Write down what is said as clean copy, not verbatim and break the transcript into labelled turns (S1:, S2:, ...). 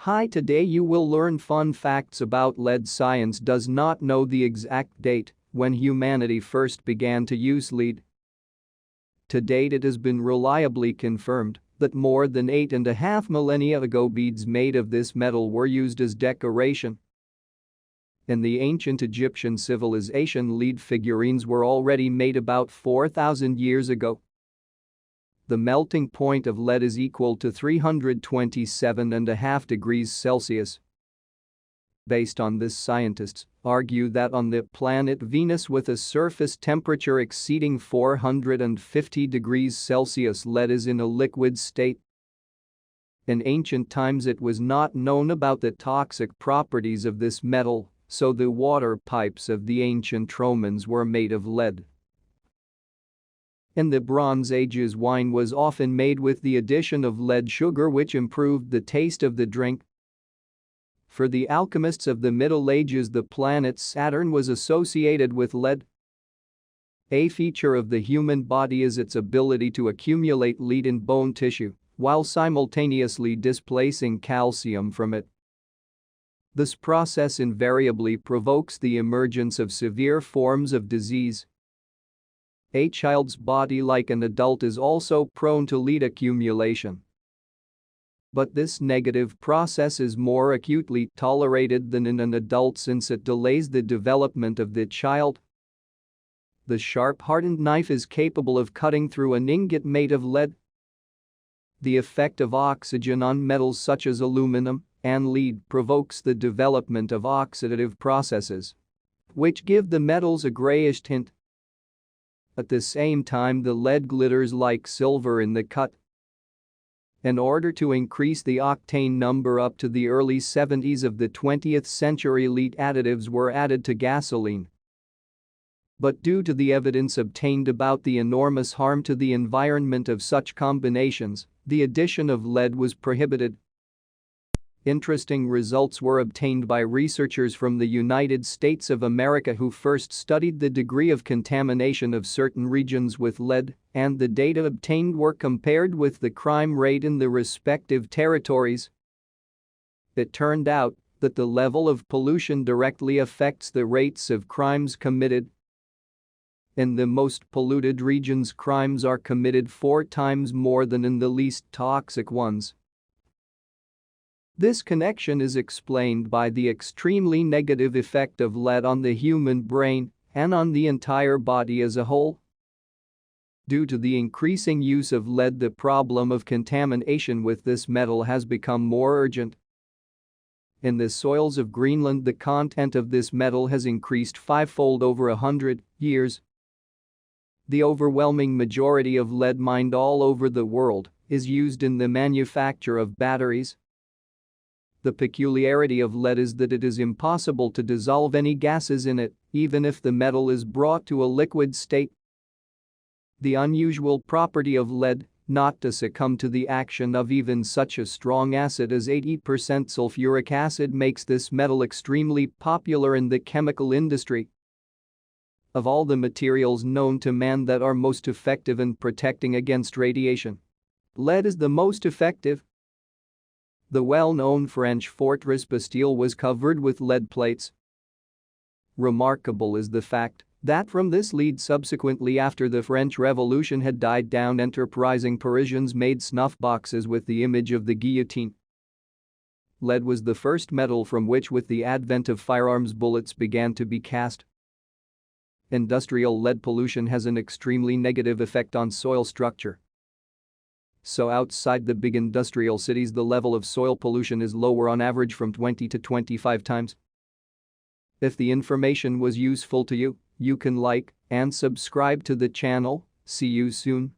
S1: Hi, today you will learn fun facts about lead. Science does not know the exact date when humanity first began to use lead. To date, it has been reliably confirmed that more than 8.5 millennia ago beads made of this metal were used as decoration. In the ancient Egyptian civilization, lead figurines were already made about 4,000 years ago. The melting point of lead is equal to 327.5 degrees Celsius. Based on this, scientists argue that on the planet Venus, with a surface temperature exceeding 450 degrees Celsius, lead is in a liquid state. In ancient times, it was not known about the toxic properties of this metal, so the water pipes of the ancient Romans were made of lead. In the Bronze Ages, wine was often made with the addition of lead sugar, which improved the taste of the drink. For the alchemists of the Middle Ages, the planet Saturn was associated with lead. A feature of the human body is its ability to accumulate lead in bone tissue while simultaneously displacing calcium from it. This process invariably provokes the emergence of severe forms of disease. A child's body, like an adult, is also prone to lead accumulation. But this negative process is more acutely tolerated than in an adult, since it delays the development of the child. The sharp hardened knife is capable of cutting through an ingot made of lead. The effect of oxygen on metals such as aluminum and lead provokes the development of oxidative processes, which give the metals a grayish tint. At the same time, the lead glitters like silver in the cut. In order to increase the octane number up to the early 70s of the 20th century, lead additives were added to gasoline. But due to the evidence obtained about the enormous harm to the environment of such combinations, the addition of lead was prohibited. Interesting results were obtained by researchers from the United States of America, who first studied the degree of contamination of certain regions with lead, and the data obtained were compared with the crime rate in the respective territories. It turned out that the level of pollution directly affects the rates of crimes committed. In the most polluted regions, crimes are committed 4 times more than in the least toxic ones. This connection is explained by the extremely negative effect of lead on the human brain and on the entire body as a whole. Due to the increasing use of lead, the problem of contamination with this metal has become more urgent. In the soils of Greenland, the content of this metal has increased 5-fold over 100 years. The overwhelming majority of lead mined all over the world is used in the manufacture of batteries. The peculiarity of lead is that it is impossible to dissolve any gases in it, even if the metal is brought to a liquid state. The unusual property of lead not to succumb to the action of even such a strong acid as 80% sulfuric acid makes this metal extremely popular in the chemical industry. Of all the materials known to man that are most effective in protecting against radiation, lead is the most effective. The well-known French fortress Bastille was covered with lead plates. Remarkable is the fact that from this lead, subsequently after the French Revolution had died down, enterprising Parisians made snuff boxes with the image of the guillotine. Lead was the first metal from which, with the advent of firearms, bullets began to be cast. Industrial lead pollution has an extremely negative effect on soil structure. So outside the big industrial cities, the level of soil pollution is lower on average from 20 to 25 times. If the information was useful to you, you can like and subscribe to the channel. See you soon.